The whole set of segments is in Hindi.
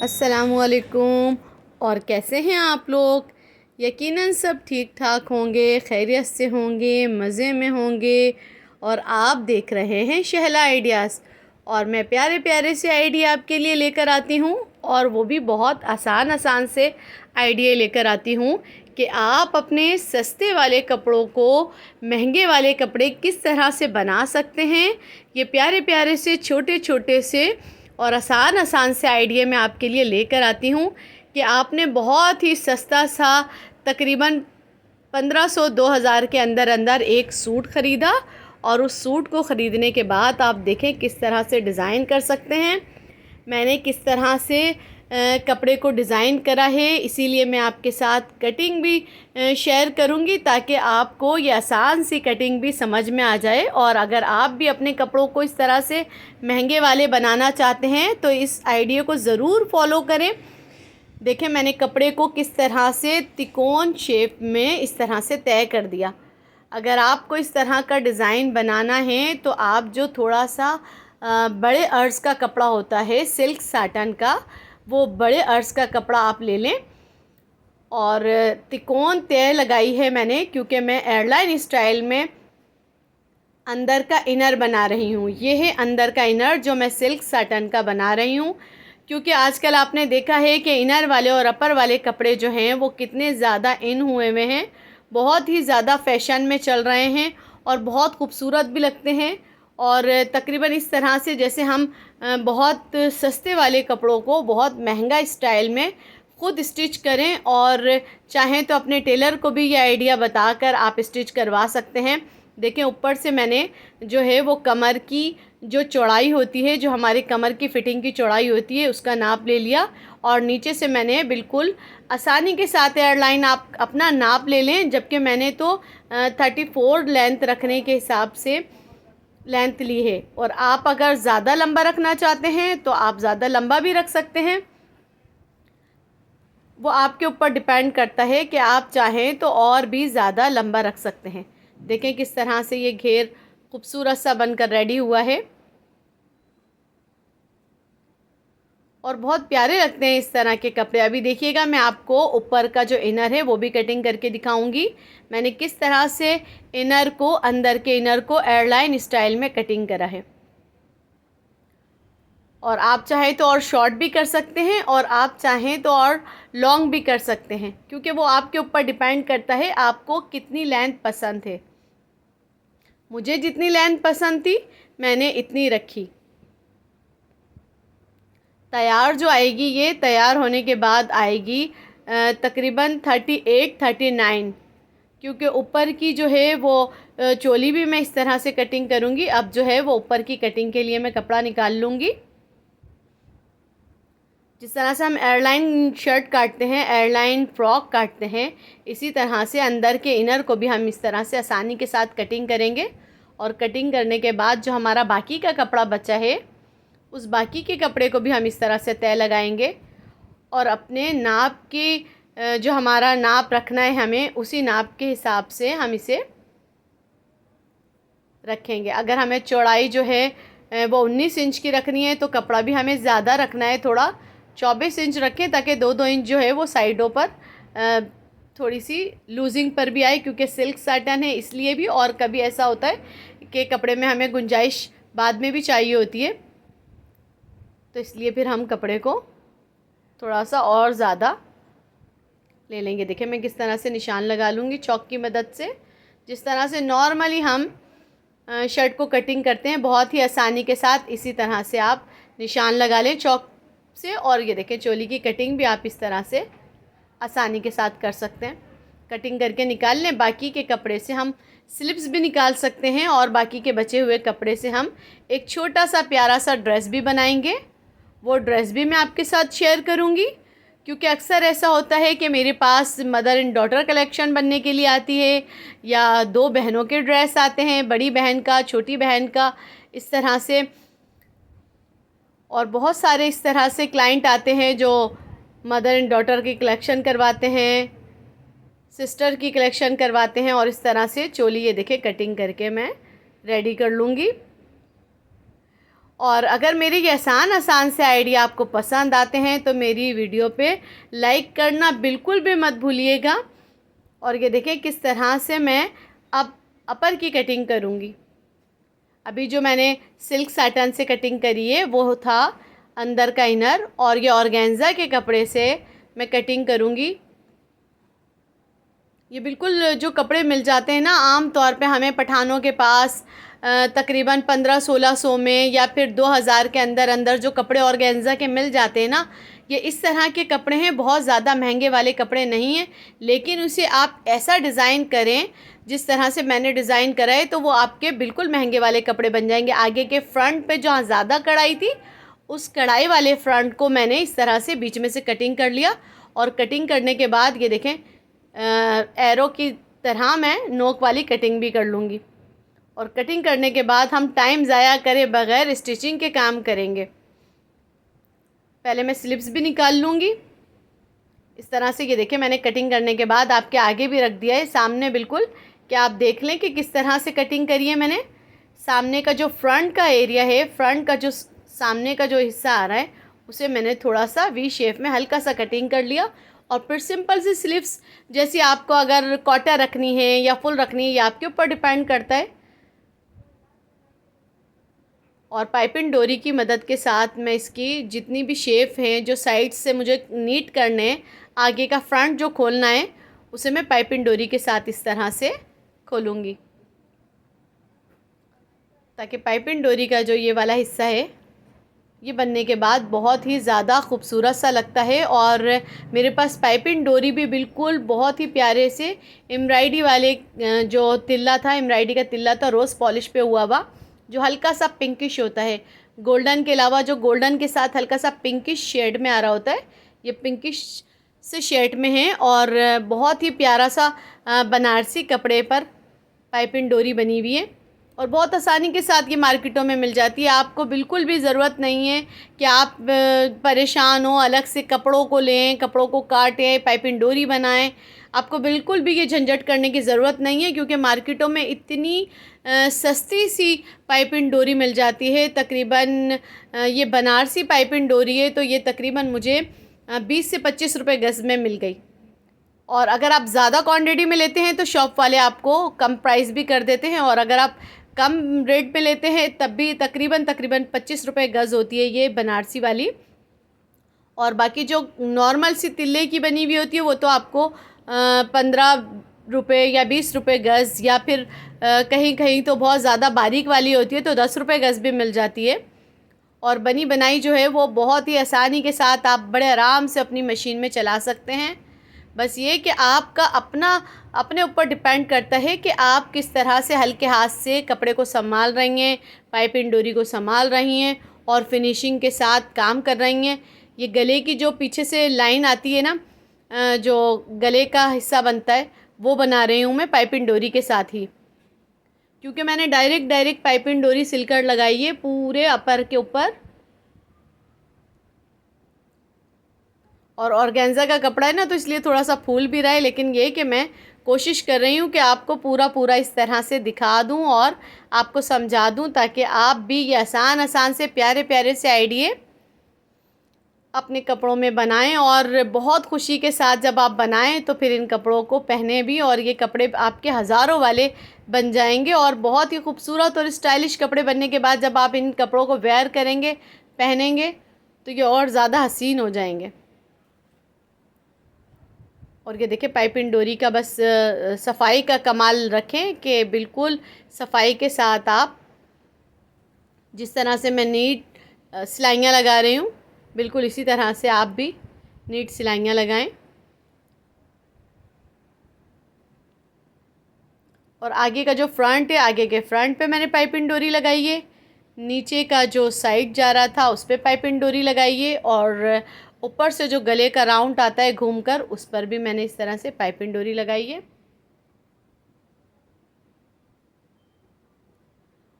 अस्सलामुअलैकुम। और कैसे हैं आप लोग? यकीनन सब ठीक ठाक होंगे, खैरियत से होंगे, मज़े में होंगे। और आप देख रहे हैं शहला आइडियाज़, और मैं प्यारे प्यारे से आइडिया आपके लिए लेकर आती हूँ, और वो भी बहुत आसान आसान से आइडिया लेकर आती हूँ कि आप अपने सस्ते वाले कपड़ों को महंगे वाले कपड़े किस तरह से बना सकते हैं। ये प्यारे प्यारे से छोटे छोटे से और आसान आसान से आइडिया मैं आपके लिए लेकर आती हूँ कि आपने बहुत ही सस्ता सा तकरीबन 1500-2000 के अंदर अंदर एक सूट ख़रीदा, और उस सूट को ख़रीदने के बाद आप देखें किस तरह से डिज़ाइन कर सकते हैं। मैंने किस तरह से कपड़े को डिज़ाइन करा है, इसीलिए मैं आपके साथ कटिंग भी शेयर करूंगी ताकि आपको ये आसान सी कटिंग भी समझ में आ जाए। और अगर आप भी अपने कपड़ों को इस तरह से महंगे वाले बनाना चाहते हैं तो इस आइडिया को ज़रूर फॉलो करें। देखें मैंने कपड़े को किस तरह से तिकोन शेप में इस तरह से तय कर दिया। अगर आपको इस तरह का डिज़ाइन बनाना है तो आप जो थोड़ा सा बड़े अर्ज का कपड़ा होता है सिल्क साटन का, वो बड़े अर्ज का कपड़ा आप ले लें। और तिकोन तय लगाई है मैंने क्योंकि मैं एयरलाइन स्टाइल में अंदर का इनर बना रही हूँ। ये है अंदर का इनर जो मैं सिल्क साटन का बना रही हूँ, क्योंकि आजकल आपने देखा है कि इनर वाले और अपर वाले कपड़े जो हैं वो कितने ज़्यादा इन हुए हुए हैं, बहुत ही ज़्यादा फैशन में चल रहे हैं और बहुत खूबसूरत भी लगते हैं। और तकरीबन इस तरह से जैसे हम बहुत सस्ते वाले कपड़ों को बहुत महंगा स्टाइल में ख़ुद स्टिच करें, और चाहें तो अपने टेलर को भी ये आइडिया बताकर आप स्टिच करवा सकते हैं। देखें ऊपर से मैंने जो है वो कमर की जो चौड़ाई होती है, जो हमारी कमर की फ़िटिंग की चौड़ाई होती है, उसका नाप ले लिया। और नीचे से मैंने बिल्कुल आसानी के साथ एयरलाइन आप अपना नाप ले लें, जबकि मैंने तो 34 लेंथ रखने के हिसाब से लेंथ ली है। और आप अगर ज़्यादा लंबा रखना चाहते हैं तो आप ज़्यादा लंबा भी रख सकते हैं, वो आपके ऊपर डिपेंड करता है कि आप चाहें तो और भी ज़्यादा लंबा रख सकते हैं। देखें किस तरह से ये घेर खूबसूरत सा बनकर रेडी हुआ है, और बहुत प्यारे लगते हैं इस तरह के कपड़े। अभी देखिएगा मैं आपको ऊपर का जो इनर है वो भी कटिंग करके दिखाऊंगी, मैंने किस तरह से इनर को, अंदर के इनर को एयरलाइन स्टाइल में कटिंग करा है। और आप चाहें तो और शॉर्ट भी कर सकते हैं, और आप चाहें तो और लॉन्ग भी कर सकते हैं, क्योंकि वो आपके ऊपर डिपेंड करता है आपको कितनी लेंथ पसंद है। मुझे जितनी लेंथ पसंद थी मैंने इतनी रखी। तैयार जो आएगी, ये तैयार होने के बाद आएगी तकरीबन 38-39, क्योंकि ऊपर की जो है वो चोली भी मैं इस तरह से कटिंग करूँगी। अब जो है वो ऊपर की कटिंग के लिए मैं कपड़ा निकाल लूँगी। जिस तरह से हम एयरलाइन शर्ट काटते हैं, एयरलाइन फ्रॉक काटते हैं, इसी तरह से अंदर के इनर को भी हम इस तरह से आसानी के साथ कटिंग करेंगे। और कटिंग करने के बाद जो हमारा बाकी का कपड़ा बचा है, उस बाकी के कपड़े को भी हम इस तरह से तय लगाएंगे, और अपने नाप की जो हमारा नाप रखना है हमें, उसी नाप के हिसाब से हम इसे रखेंगे। अगर हमें चौड़ाई जो है वो 19 इंच की रखनी है तो कपड़ा भी हमें ज़्यादा रखना है, थोड़ा 24 इंच रखें, ताकि 2-2 इंच जो है वो साइडों पर थोड़ी सी लूजिंग पर भी आए, क्योंकि सिल्क साटन है इसलिए भी। और कभी ऐसा होता है कि कपड़े में हमें गुंजाइश बाद में भी चाहिए होती है, तो इसलिए फिर हम कपड़े को थोड़ा सा और ज़्यादा ले लेंगे। देखिए मैं किस तरह से निशान लगा लूँगी चॉक की मदद से, जिस तरह से नॉर्मली हम शर्ट को कटिंग करते हैं बहुत ही आसानी के साथ, इसी तरह से आप निशान लगा लें चॉक से। और ये देखें चोली की कटिंग भी आप इस तरह से आसानी के साथ कर सकते हैं। कटिंग करके निकाल लें। बाकी के कपड़े से हम स्लिप्स भी निकाल सकते हैं, और बाकी के बचे हुए कपड़े से हम एक छोटा सा प्यारा सा ड्रेस भी बनाएंगे। वो ड्रेस भी मैं आपके साथ शेयर करूँगी, क्योंकि अक्सर ऐसा होता है कि मेरे पास मदर एंड डॉटर कलेक्शन बनने के लिए आती है, या 2 बहनों के ड्रेस आते हैं, बड़ी बहन का, छोटी बहन का, इस तरह से। और बहुत सारे इस तरह से क्लाइंट आते हैं जो मदर एंड डॉटर की कलेक्शन करवाते हैं, सिस्टर की कलेक्शन करवाते हैं। और इस तरह से चोली ये देखिए कटिंग करके मैं रेडी कर लूँगी। और अगर मेरी ये आसान आसान से आइडिया आपको पसंद आते हैं तो मेरी वीडियो पे लाइक करना बिल्कुल भी मत भूलिएगा। और ये देखिए किस तरह से मैं अब अपर की कटिंग करूँगी। अभी जो मैंने सिल्क सैटन से कटिंग करी है वो था अंदर का इनर, और ये ऑर्गेन्जा के कपड़े से मैं कटिंग करूँगी। ये बिल्कुल जो कपड़े मिल जाते हैं ना आम तौर पे हमें पठानों के पास तकरीबन 1500-1600 में या फिर 2000 के अंदर अंदर जो कपड़े ऑर्गेन्जा के मिल जाते हैं ना, ये इस तरह के कपड़े हैं, बहुत ज़्यादा महंगे वाले कपड़े नहीं हैं। लेकिन उसे आप ऐसा डिज़ाइन करें जिस तरह से मैंने डिज़ाइन करा है तो वो आपके बिल्कुल महंगे वाले कपड़े बन जाएंगे। आगे के फ्रंट पे जहाँ ज़्यादा कढ़ाई थी उस कढ़ाई वाले फ्रंट को मैंने इस तरह से बीच में से कटिंग कर लिया। और कटिंग करने के बाद ये देखें एरो की तरह मैं नोक वाली कटिंग भी कर लूँगी। और कटिंग करने के बाद हम टाइम ज़ाया करे बग़ैर स्टिचिंग के काम करेंगे। पहले मैं स्लिप्स भी निकाल लूँगी इस तरह से। ये देखिए मैंने कटिंग करने के बाद आपके आगे भी रख दिया है सामने बिल्कुल, कि आप देख लें कि किस तरह से कटिंग करी है मैंने। सामने का जो फ्रंट का एरिया है, फ्रंट का जो सामने का जो हिस्सा आ रहा है उसे मैंने थोड़ा सा वी शेप में हल्का सा कटिंग कर लिया। और फिर सिंपल सी स्लीव्स, जैसी आपको अगर क्वार्टर रखनी है या फुल रखनी है ये आपके ऊपर डिपेंड करता है। और पाइपिंग डोरी की मदद के साथ मैं इसकी जितनी भी शेप हैं जो साइड से मुझे नीट करने हैं, आगे का फ्रंट जो खोलना है उसे मैं पाइपिंग डोरी के साथ इस तरह से खोलूँगी, ताकि पाइपिंग डोरी का जो ये वाला हिस्सा है ये बनने के बाद बहुत ही ज़्यादा खूबसूरत सा लगता है। और मेरे पास पाइपिंग डोरी भी बिल्कुल बहुत ही प्यारे से एम्ब्रॉयडरी वाले जो तिल्ला था, एम्ब्रॉयडरी का तिल्ला था रोज़ पॉलिश पे हुआ हुआ, जो हल्का सा पिंकिश होता है। गोल्डन के अलावा जो गोल्डन के साथ हल्का सा पिंकिश शेड में आ रहा होता है, ये पिंकिश से शेड में है। और बहुत ही प्यारा सा बनारसी कपड़े पर पाइपिंग डोरी बनी हुई है और बहुत आसानी के साथ ये मार्केटों में मिल जाती है। आपको बिल्कुल भी ज़रूरत नहीं है कि आप परेशान हो, अलग से कपड़ों को लें, कपड़ों को काटें, पाइपिंग डोरी बनाएं। आपको बिल्कुल भी ये झंझट करने की ज़रूरत नहीं है, क्योंकि मार्केटों में इतनी सस्ती सी पाइपिंग डोरी मिल जाती है। तकरीबन ये बनारसी पाइपिंग डोरी है तो ये तकरीबन मुझे 20 से 25 रुपये गज़ में मिल गई। और अगर आप ज़्यादा क्वांटिटी में लेते हैं तो शॉप वाले आपको कम प्राइस भी कर देते हैं, और अगर आप कम रेट पे लेते हैं तब भी तकरीबन 25 रुपये गज़ होती है ये बनारसी वाली। और बाकी जो नॉर्मल सी तिल्ले की बनी हुई होती है वो तो आपको 15 रुपये या 20 रुपये गज़, या फिर कहीं कहीं तो बहुत ज़्यादा बारीक वाली होती है तो 10 रुपये गज़ भी मिल जाती है। और बनी बनाई जो है वो बहुत ही आसानी के साथ आप बड़े आराम से अपनी मशीन में चला सकते हैं। बस ये कि आपका अपने ऊपर डिपेंड करता है कि आप किस तरह से हल्के हाथ से कपड़े को संभाल रही हैं, पाइपिंग डोरी को संभाल रही हैं और फिनिशिंग के साथ काम कर रही हैं। ये गले की जो पीछे से लाइन आती है ना, जो गले का हिस्सा बनता है वो बना रही हूँ मैं पाइपिंग डोरी के साथ ही, क्योंकि मैंने डायरेक्ट पाइपिंग डोरी सिलकर लगाई है पूरे अपर के ऊपर। और ऑर्गेन्जा का कपड़ा है ना तो इसलिए थोड़ा सा फूल भी रहा है, लेकिन ये कि मैं कोशिश कर रही हूँ कि आपको पूरा इस तरह से दिखा दूँ और आपको समझा दूँ, ताकि आप भी ये आसान से प्यारे से आइडिया अपने कपड़ों में बनाएं। और बहुत खुशी के साथ जब आप बनाएं तो फिर इन कपड़ों को पहने भी, और ये कपड़े आपके हज़ारों वाले बन जाएंगे। और बहुत ही खूबसूरत और स्टाइलिश कपड़े बनने के बाद जब आप इन कपड़ों को वेयर करेंगे, पहनेंगे, तो ये और ज़्यादा हसीन हो जाएंगे। और ये देखिए पाइपिंग डोरी का बस सफाई का कमाल रखें कि बिल्कुल सफाई के साथ आप जिस तरह से मैं नीट सिलाइयाँ लगा रही हूँ बिल्कुल इसी तरह से आप भी नीट सिलाइयाँ लगाएं। और आगे का जो फ्रंट है, आगे के फ्रंट पे मैंने पाइपिंग डोरी लगाई है, नीचे का जो साइड जा रहा था उस पर पाइपिंग डोरी लगाई है, और ऊपर से जो गले का राउंड आता है घूमकर उस पर भी मैंने इस तरह से पाइपिंग डोरी लगाई है।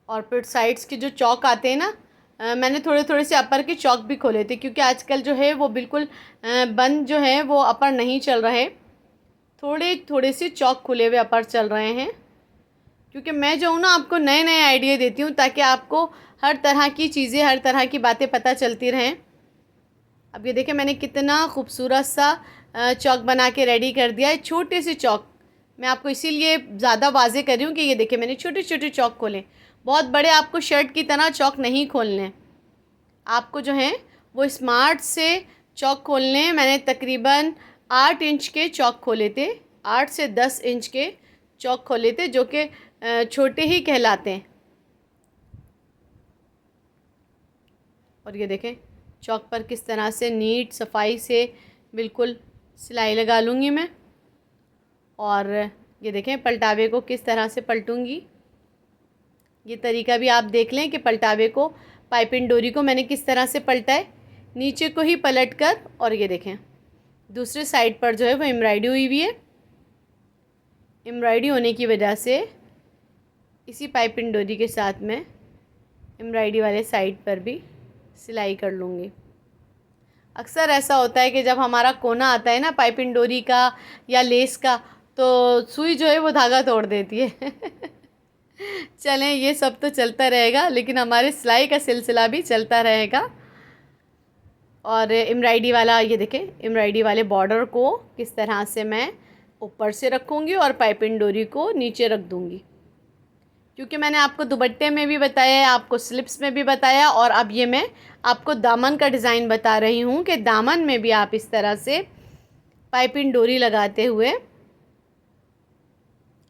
और फिर साइड्स के जो चौक आते हैं ना, मैंने थोड़े से अपर के चौक भी खोले थे, क्योंकि आजकल जो है वो बिल्कुल बंद जो है वो अपर नहीं चल रहे, थोड़े से चौक खुले हुए अपर चल रहे हैं, क्योंकि मैं जो हूँ ना आपको नए नए आइडिया देती हूँ ताकि आपको हर तरह की चीज़ें, हर तरह की बातें पता चलती रहें। अब ये देखिए मैंने कितना खूबसूरत सा चौक बना के रेडी कर दिया है। छोटे से चौक, मैं आपको इसीलिए ज़्यादा वाज़े कर रही हूँ कि ये देखिए मैंने छोटे छोटे चौक खोले। बहुत बड़े आपको शर्ट की तरह चौक नहीं खोलने, आपको जो है वो स्मार्ट से चौक खोलने हैं। मैंने तकरीबन 8 इंच के चौक खोले थे, 8 से 10 इंच के चौक खोले थे, जो कि छोटे ही कहलाते हैं। और ये देखें चौक पर किस तरह से नीट सफाई से बिल्कुल सिलाई लगा लूँगी मैं। और ये देखें पलटावे को किस तरह से पलटूँगी, ये तरीका भी आप देख लें कि पलटावे को, पाइपिंग डोरी को मैंने किस तरह से पलटा है, नीचे को ही पलट कर। और ये देखें दूसरे साइड पर जो है वो एम्ब्रॉयडरी हुई हुई है। एम्ब्रॉयडरी होने की वजह से इसी पाइपिंग डोरी के साथ मैं एम्ब्रॉयडरी वाले साइड पर भी सिलाई कर लूँगी। अक्सर ऐसा होता है कि जब हमारा कोना आता है ना पाइपिंग डोरी का या लेस का, तो सुई जो है वो धागा तोड़ देती है। चलें ये सब तो चलता रहेगा, लेकिन हमारे सिलाई का सिलसिला भी चलता रहेगा। और एम्ब्रॉयडरी वाला ये देखें, एम्ब्रॉयडरी वाले बॉर्डर को किस तरह से मैं ऊपर से रखूँगी और पाइपिंग डोरी को नीचे रख दूँगी। क्योंकि मैंने आपको दुपट्टे में भी बताया है, आपको स्लिप्स में भी बताया, और अब ये मैं आपको दामन का डिज़ाइन बता रही हूँ कि दामन में भी आप इस तरह से पाइपिंग डोरी लगाते हुए,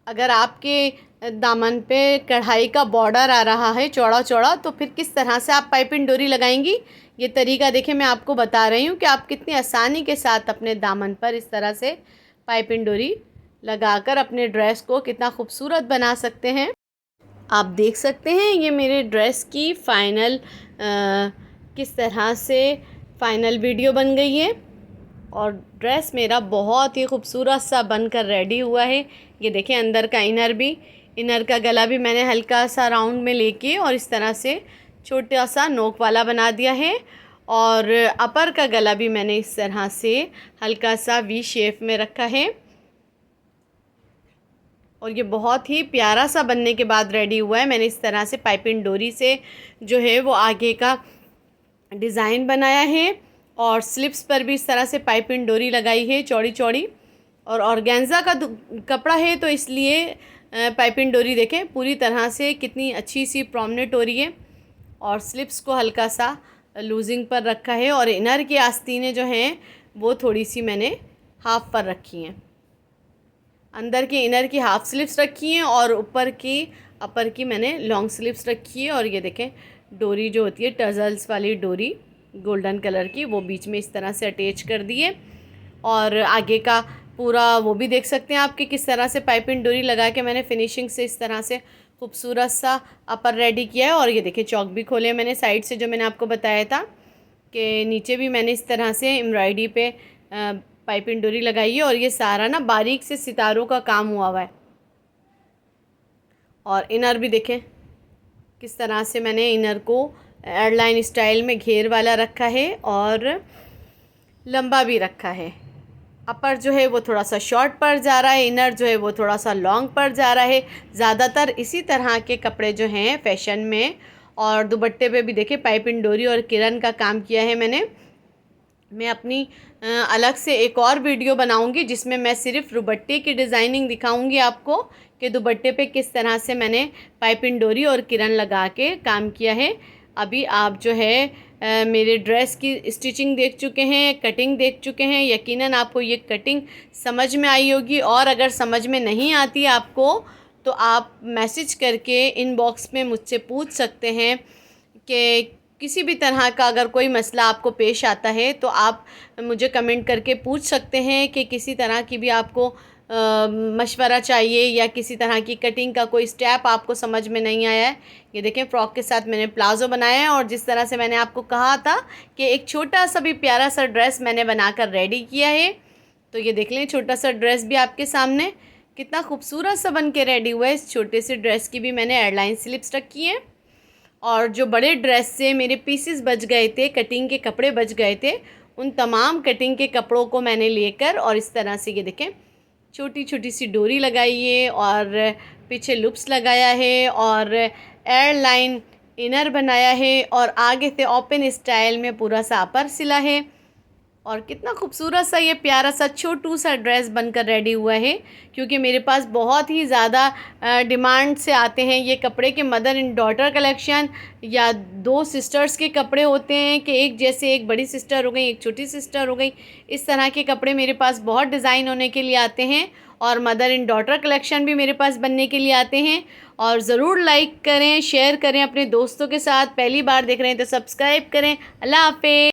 अगर आपके दामन पे कढ़ाई का बॉर्डर आ रहा है चौड़ा चौड़ा, तो फिर किस तरह से आप पाइपिंग डोरी लगाएंगी, ये तरीका देखिए मैं आपको बता रही हूँ कि आप कितनी आसानी के साथ अपने दामन पर इस तरह से पाइपिंग डोरी लगाकर अपने ड्रेस को कितना खूबसूरत बना सकते हैं। आप देख सकते हैं ये मेरे ड्रेस की फ़ाइनल किस तरह से फ़ाइनल वीडियो बन गई है, और ड्रेस मेरा बहुत ही खूबसूरत सा बनकर रेडी हुआ है। ये देखें अंदर का इनर भी, इनर का गला भी मैंने हल्का सा राउंड में लेके और इस तरह से छोटा सा नोक वाला बना दिया है, और अपर का गला भी मैंने इस तरह से हल्का सा वी शेप में रखा है। और ये बहुत ही प्यारा सा बनने के बाद रेडी हुआ है। मैंने इस तरह से पाइपिंग डोरी से जो है वो आगे का डिज़ाइन बनाया है, और स्लिप्स पर भी इस तरह से पाइपिंग डोरी लगाई है चौड़ी चौड़ी। और ऑर्गेन्जा का कपड़ा है तो इसलिए पाइपिंग डोरी देखें पूरी तरह से कितनी अच्छी सी प्रोमिनेंट हो रही है, और स्लिप्स को हल्का सा लूजिंग पर रखा है, और इनर की आस्तीनें जो हैं वो थोड़ी सी मैंने हाफ पर रखी हैं। अंदर की इनर की हाफ स्लीव्स रखी हैं और ऊपर की अपर की मैंने लॉन्ग स्लीव्स रखी है। और ये देखें डोरी जो होती है टजल्स वाली डोरी गोल्डन कलर की, वो बीच में इस तरह से अटैच कर दी है। और आगे का पूरा वो भी देख सकते हैं आपके किस तरह से पाइपिंग डोरी लगा के मैंने फिनिशिंग से इस तरह से खूबसूरत सा अपर रेडी किया है। और ये देखिए चौक भी खोले मैंने साइड से, जो मैंने आपको बताया था कि नीचे भी मैंने इस तरह से एम्ब्रॉयडरी पे पाइपिंग डोरी लगाई है, और ये सारा ना बारीक से सितारों का काम हुआ हुआ है। और इनर भी देखें किस तरह से मैंने इनर को एयरलाइन स्टाइल में घेर वाला रखा है और लंबा भी रखा है। अपर जो है वो थोड़ा सा शॉर्ट पर जा रहा है, इनर जो है वो थोड़ा सा लॉन्ग पर जा रहा है। ज़्यादातर इसी तरह के कपड़े जो हैं फैशन में, और दुपट्टे पे भी देखें पाइपिंग डोरी और किरण का काम किया है मैंने। मैं अपनी अलग से एक और वीडियो बनाऊंगी जिसमें मैं सिर्फ दुपट्टे की डिज़ाइनिंग दिखाऊंगी आपको कि दुपट्टे पे किस तरह से मैंने पाइपिंग डोरी और किरण लगा के काम किया है। अभी आप जो है मेरे ड्रेस की स्टिचिंग देख चुके हैं, कटिंग देख चुके हैं। यकीनन आपको ये कटिंग समझ में आई होगी, और अगर समझ में नहीं आती आपको तो आप मैसेज करके इनबॉक्स में मुझसे पूछ सकते हैं कि किसी भी तरह का अगर कोई मसला आपको पेश आता है तो आप मुझे कमेंट करके पूछ सकते हैं कि किसी तरह की भी आपको मशवरा चाहिए, या किसी तरह की कटिंग का कोई स्टेप आपको समझ में नहीं आया है। ये देखें फ्रॉक के साथ मैंने प्लाज़ो बनाया है, और जिस तरह से मैंने आपको कहा था कि एक छोटा सा भी प्यारा सा ड्रेस मैंने बनाकर रेडी किया है, तो ये देख लें छोटा सा ड्रेस भी आपके सामने कितना खूबसूरत सा बन के रेडी हुआ है। इस छोटे से ड्रेस की भी मैंने एयरलाइन स्लिप्स रखी हैं, और जो बड़े ड्रेस से मेरे पीसेस बच गए थे, कटिंग के कपड़े बच गए थे, उन तमाम कटिंग के कपड़ों को मैंने लेकर और इस तरह से ये देखें छोटी छोटी सी डोरी लगाई है और पीछे लूप्स लगाया है और एयरलाइन इनर बनाया है और आगे से ओपन स्टाइल में पूरा सा अपर सिला है। और कितना खूबसूरत सा ये प्यारा सा छोटू सा ड्रेस बनकर रेडी हुआ है, क्योंकि मेरे पास बहुत ही ज़्यादा डिमांड से आते हैं ये कपड़े के मदर एंड डॉटर कलेक्शन, या दो सिस्टर्स के कपड़े होते हैं कि एक जैसे एक बड़ी सिस्टर हो गई एक छोटी सिस्टर हो गई, इस तरह के कपड़े मेरे पास बहुत डिज़ाइन होने के लिए आते हैं। और मदर एंड डॉटर कलेक्शन भी मेरे पास बनने के लिए आते हैं। और ज़रूर लाइक करें, शेयर करें अपने दोस्तों के साथ। पहली बार देख रहे हैं तो सब्सक्राइब करें। अल्लाह हाफ़िज़।